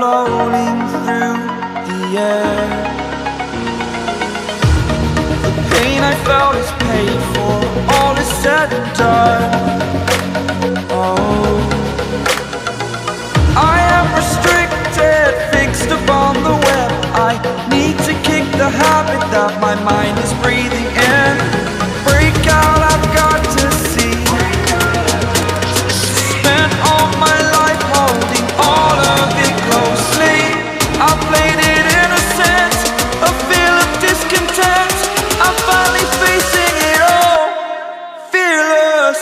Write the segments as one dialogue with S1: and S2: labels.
S1: floating through the air. The pain I felt is paid for, all is said and done. Oh, I am restricted, fixed upon the web. I need to kick the habit that my mind is breathing in. Break out, I've got to see. Spent all my life holding all of it closely. I played it innocent, a feel of discontent. I'm finally facing it all, fearless.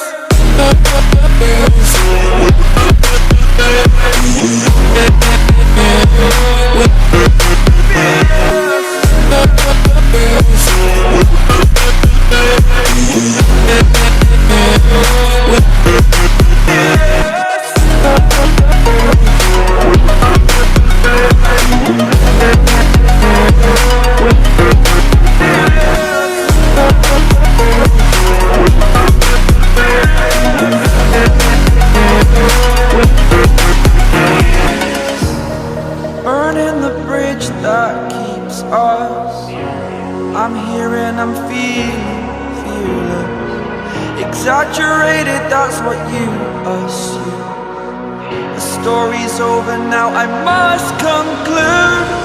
S1: Burning the bridge that keeps us. I'm here and I'm feeling fearless. Exaggerated, that's what you assume. The story's over now, I must conclude.